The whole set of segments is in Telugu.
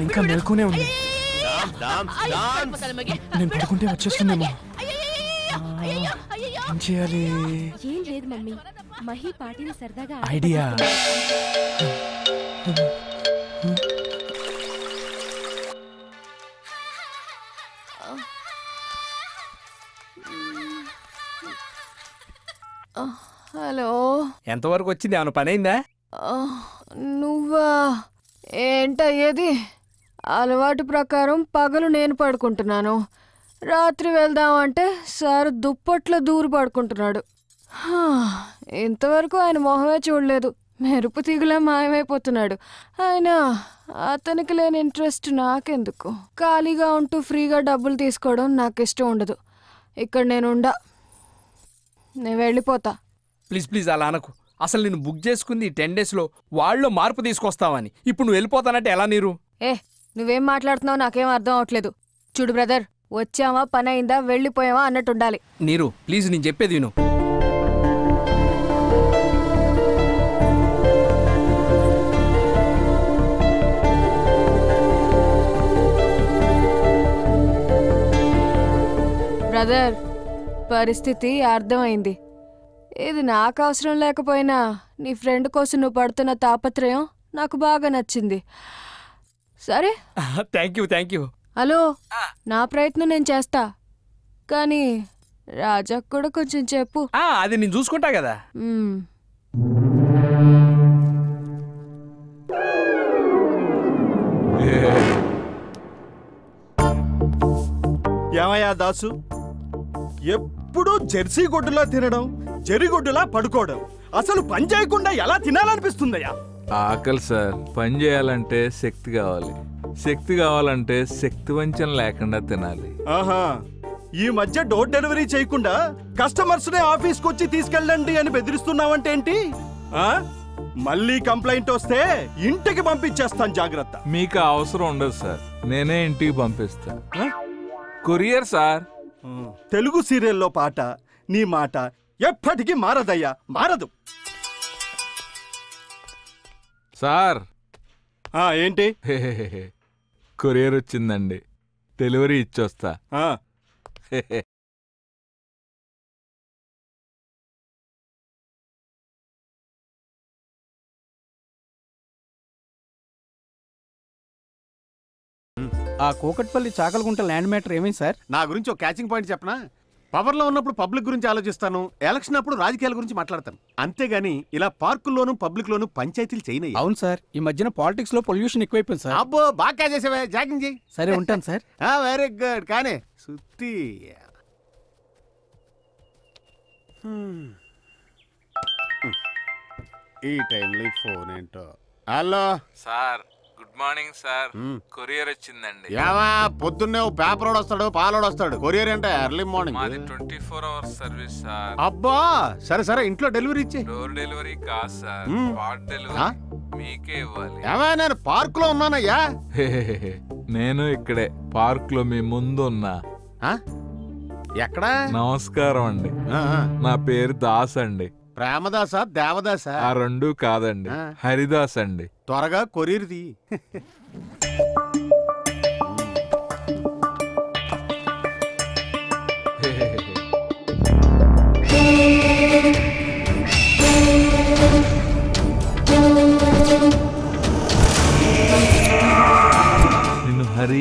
ఇంకా మేల్కొనే ఉంది. నేను పడుకుంటే వచ్చేస్తుందేమో. ఏం చేయాలి? ఏం లేదు మమ్మీ, మహి పాటిని సరదాగా ఐడియా. హలో, ఎంతవరకు వచ్చింది? ఏమైనా పని అయిందా? నువ్వా? ఏంటయ్యేది? అలవాటు ప్రకారం పగలు నేను పడుకుంటున్నాను, రాత్రి వెళ్దామంటే సార్ దుప్పట్లో దూరి పడుకుంటున్నాడు. ఇంతవరకు ఆయన మొహమే చూడలేదు, మెరుపు తీగులా మాయమైపోతున్నాడు. అయినా అతనికి లేని ఇంట్రెస్ట్ నాకెందుకు? ఖాళీగా ఉంటూ ఫ్రీగా డబ్బులు తీసుకోవడం నాకు ఇష్టం ఉండదు. ఇక్కడ నేను వెళ్ళిపోతా. ప్లీజ్ ప్లీజ్ అలా అనకు. అసలు నేను బుక్ చేసుకుంది 10 daysలో వాళ్ళు మార్పు తీసుకొస్తావని. ఇప్పుడు నువ్వు వెళ్ళిపోతానంటే ఎలా నీరు? నువ్వేం మాట్లాడుతున్నావు నాకేం అర్థం అవట్లేదు. చూడు బ్రదర్, వచ్చావా, పని అయిందా, వెళ్ళిపోయావా అన్నట్టు ఉండాలి. నీరు ప్లీజ్, నేను చెప్పేది విను. బ్రదర్, పరిస్థితి అర్థమైంది. ఇది నాకు అవసరం లేకపోయినా నీ ఫ్రెండ్ కోసం నువ్వు పడుతున్న తాపత్రయం నాకు బాగా నచ్చింది. సరే, థ్యాంక్ యూ. హలో, నా ప్రయత్నం నేను చేస్తా, కానీ రాజాకు కూడా కొంచెం చెప్పు. అది నేను చూసుకుంటా కదా. ఏమయ్యా దాసు, ఎప్పుడు జెర్సీ గొడ్డులా తినడం, జరిగొడ్డులా పడుకోవడం, అసలు పని చేయకుండా ఎలా తినాలనిపిస్తుందయ్యా? ఆకలి సార్. పని చేయాలంటే శక్తి కావాలి, శక్తి కావాలంటే శక్తి వంచన లేకుండా తినాలి. ఆహా, ఈ మధ్య డోర్ డెలివరీ చేయకుండా కస్టమర్స్ నే ఆఫీస్కి వచ్చి తీసుకెళ్ళండి అని బెదిరిస్తున్నావంటే ఏంటి? మళ్ళీ కంప్లైంట్ వస్తే ఇంటికి పంపించేస్తాను, జాగ్రత్త. మీకు అవసరం ఉండదు సార్, నేనే ఇంటికి పంపిస్తా. Courier sir. తెలుగు సీరియల్లో పాట, నీ మాట ఎప్పటికీ మారదయ్యా, మారదు. సార్ ఏంటి? కొరియర్ వచ్చిందండి, డెలివరీ ఇచ్చొస్తా. ఆ కూకట్పల్లి చాకలగుంట ల్యాండ్ మ్యాటర్ ఏమైంది సార్? నా గురించి ఒక క్యాచింగ్ పాయింట్ చెప్పనా? పవర్లో ఉన్నప్పుడు పబ్లిక్ గురించి ఆలోచిస్తాను, ఎలక్షన్ అప్పుడు రాజకీయాల గురించి మాట్లాడతాను. అంతేగాని ఇలా పార్కుల్లోనూ పబ్లిక్ లోను పంచాయతీలు చేయనయ్యి. అవును సార్, ఈ మధ్యన పాలిటిక్స్ లో పొల్యూషన్ ఎక్కువైపోయింది సార్. అబ్బో, బాగా చేసేవే, జాగింగ్ చేయి. సరే, ఉంటాను సార్. Very good. కానీ సుత్తి ఈ టైంలో ఫోన్ ఏంటో. Hello sir, good morning sir. Courier వచ్చిందండి. ఏవా, పొద్దున్నే పేపర్ వస్తాడు, పాలోడు వస్తాడు, కొరియర్ అంటే ఎర్లీ మార్నింగ్. మాది 24 hours సర్వీస్ సార్. అబ్బా, సరే సరే, ఇంట్లో డెలివరీ ఇచ్చే. డోర్ డెలివరీ కాదు సార్, స్పాట్ డెలివరీ. మీకే ఇవ్వాలి. ఏవా, నేను పార్క్ లో ఉన్నానయ్యా. నేను ఇక్కడే పార్క్ లో మీ ముందు ఉన్నా. ఎక్కడా? నమస్కారం అండి, నా పేరు దాస్ అండి. ప్రేమదాసా, దేవదాసా? ఆ రెండు కాదండి, హరిదాస్ అండి. త్వరగా కొరియర్ తీ. నిన్ను హరి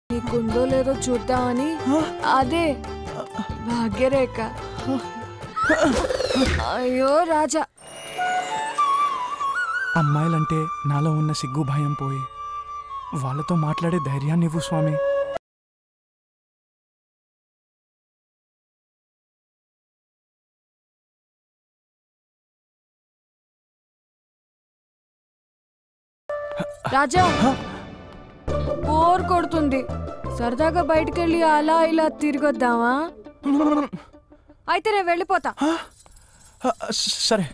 నీకుందో లేదో చూద్దామని అదే భాగ్యరేఖ. అయ్యో రాజా, అమ్మాయిలంటే నాలో ఉన్న సిగ్గు భయం పోయి వాళ్ళతో మాట్లాడే ధైర్యాన్ని ఇవ్వు స్వామి. రాజా బోర్ కొడుతుంది, సరదాగా బయటకెళ్ళి అలా ఇలా తిరిగొద్దామా? అయితే నేను వెళ్ళిపోతా. సరే.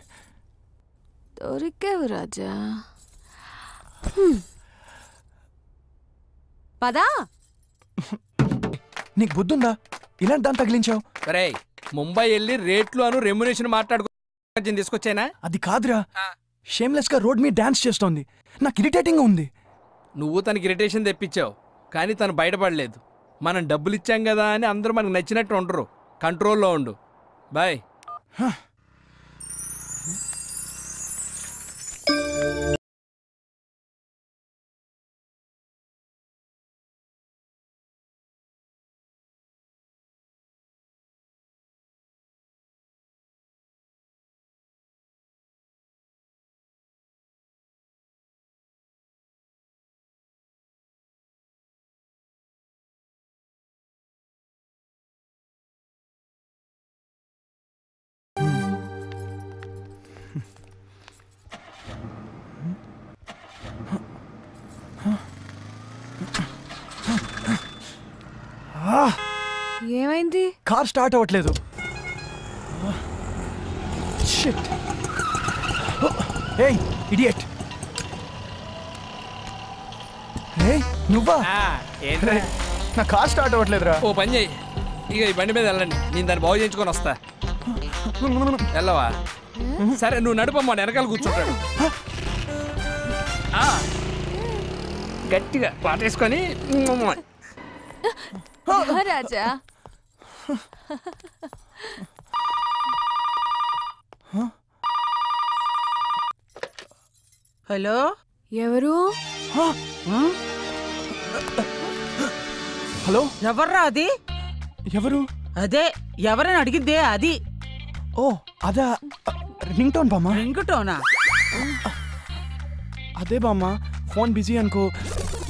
దొరికేవు రాజా. పదా. నీకు బుద్ధుందా? ఇలాంటి దాన్ని తగిలించావు. రే ముంబై వెళ్ళి రేట్లు అను రెమ్యునేషన్ మాట్లాడుకో తీసుకొచ్చానా? అది కాదురా, షేమ్లెస్ గా రోడ్ మీద డాన్స్ చేస్తోంది. నాకు ఇరిటేటింగ్ ఉంది. నువ్వు తనకి ఇరిటేషన్ తెప్పించావు, కానీ తను బయటపడలేదు. మనం డబ్బులు ఇచ్చాం కదా అని అందరూ మనకు నచ్చినట్టు ఉండరు. కంట్రోల్లో ఉండు. బాయ్. ఏమైంది? కార్ స్టార్ట్ అవ్వట్లేదు. షిట్. ఏయ్ ఇడియట్. ఏయ్ నువ్వా? నా కార్ స్టార్ట్ అవ్వట్లేదురా. ఓ పని చెయ్యి, ఇక ఈ బండి మీద వెళ్ళండి, నేను దాన్ని బాగు చేయించుకొని వస్తా. వెళ్ళవా? సరే నువ్వు నడుపమ్మా, వెనకాల కూర్చుంటాడు. గట్టిగా పాటేసుకొని రాజా. హలో, ఎవరు? హలో, ఎవర్రా అది? ఎవరు? అదే ఎవరని అడిగిందే అది. ఓ అదా, రింగ్ టోన్ బామ్మ. Ring tuna? అదే బామ్మ, ఫోన్ బిజీ అనుకో,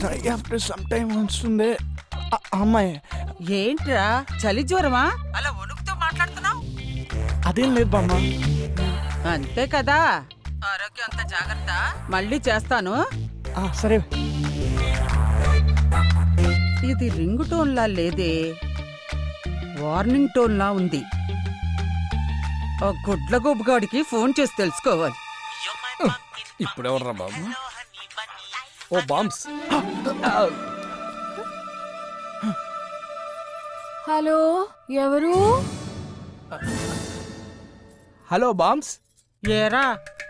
ట్రై ఆఫ్టర్ సమ్ టైం వస్తుంది. అమ్మాయి. ఏంట్రా, చలి జ్వరమా? అలా వణుకుతూ మాట్లాడుతున్నావు? అదేం లేదు బామ్మ. అంతే కదా, ఆరోగ్యం అంత జాగ్రత్త. మళ్ళీ చేస్తాను. సరే. ఇది రింగ్ టోన్ లా లేదే, వార్నింగ్ టోన్ లా ఉంది. ఆ గుడ్ల గుబ్బగాడికి ఫోన్ చేసి తెలుసుకోవాలి. ఇప్పుడెవర్రా బాబు? ఓ బాంబ్స్. హలో, ఎవరు? హలో బాంబ్స్. ఏరా,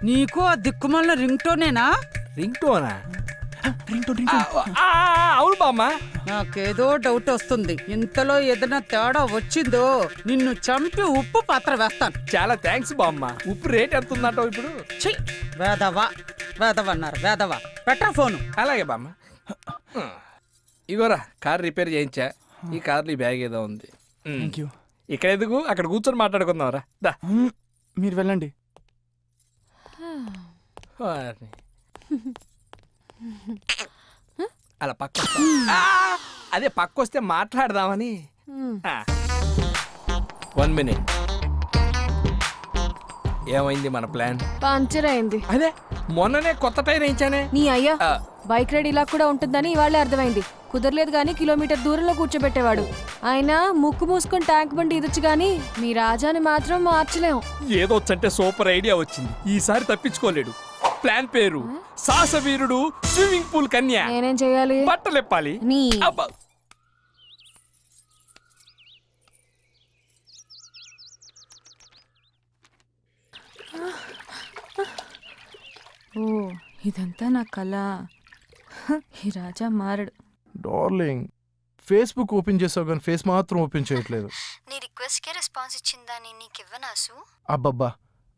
నీకు ఆ దిక్కుమాలిన రింగ్ టోనేనా? రింగ్ టోనా? Ring tone. అవును బామ్మ. నాకేదో డౌట్ వస్తుంది. ఇంతలో ఏదైనా తేడా వచ్చిందో నిన్ను చంపి ఉప్పు పాత్ర వేస్తాను. చాలా థ్యాంక్స్ బామ్మ. ఉప్పు రేట్ ఎంత ఉందంటావు ఇప్పుడు? చెయ్ వేదవా, వేదవన్నారు వేదవ పెట్టా ఫోను. అలాగే బామ్మ. ఇగోరా కార్ రిపేర్ చేయించా. ఈ కార్లో ఈ బ్యాగ్ ఏదో ఉంది. Thank you. ఇక్కడ ఎందుకు, అక్కడ కూర్చొని మాట్లాడుకుందాం రా. దా మీరు వెళ్ళండి. అలా పక్క అదే పక్క వస్తే మాట్లాడదామని. 1 minute. ఏమైంది మన ప్లాన్? పంచర్ అయింది. అదే మొన్ననే కొత్త టైర్ వేయించానే. నీ అయ్యా బైక్ రైడ్ ఇలా కూడా ఉంటుందని ఇవాళే అర్థమైంది. కుదరలేదు గానీ కిలోమీటర్ దూరంలో కూర్చోబెట్టేవాడు. ఆయన ముక్కు మూసుకొని ట్యాంక్ బండి ఇదొచ్చు గానీ మీ రాజాని మాత్రం మార్చలేము. ఏదో వచ్చంటే సూపర్ ఐడియా వచ్చింది. ఈసారి తప్పించుకోలేడు. ప్లాన్ పేరు సాహసవీరుడు స్విమ్మింగ్ పూల్ కన్యా. నేనేం చేయాలి? బట్టలెప్పాలి. నీ అబ్బా. ఓ ఇదంతా నా కళ. ఈ రాజా మారడు. డార్లింగ్, ఫేస్బుక్ ఓపెన్ చేసావు కానీ ఫేస్ మాత్రం ఓపెన్ చేయట్లేదు. నీ రిక్వెస్ట్కే రెస్పాన్స్ ఇచ్చిందని నీకివ్వనాసు. అబ్బబ్బా,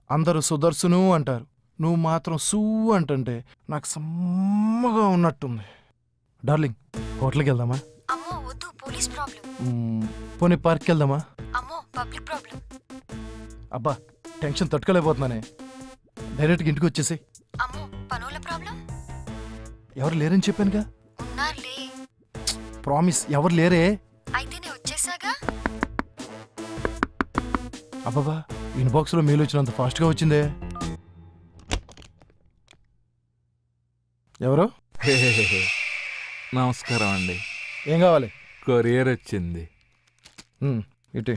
అందరూ సుదర్శను అంటారు, నువ్వు మాత్రం సూ అంటుంటే నాకు సమ్మగా ఉన్నట్టుంది. డార్లింగ్, హోటల్కి వెళ్దామా? అమ్మో వద్దు, పోలీస్ ప్రాబ్లం. పోనీ పార్క్కి వెళ్దామా? అమ్మో పబ్లిక్ ప్రాబ్లం. అబ్బా, టెన్షన్ తట్టుకోలేకపోతున్నానే. డైరెక్ట్గా ఇంటికి వచ్చేసి. అమ్మో పనుల ప్రాబ్లం. ఎవరు లేరని చెప్పానుగా. ఉన్నారులే. ప్రామిస్, ఎవరు లేరే. అయితే నేను వచ్చేసాగా. అబ్బాబా, ఇన్బాక్స్లో మెయిల్ వచ్చినంత ఫాస్ట్గా వచ్చిందే. ఎవరు? నమస్కారం అండి. ఏం కావాలి? కొరియర్ వచ్చింది. ఇటే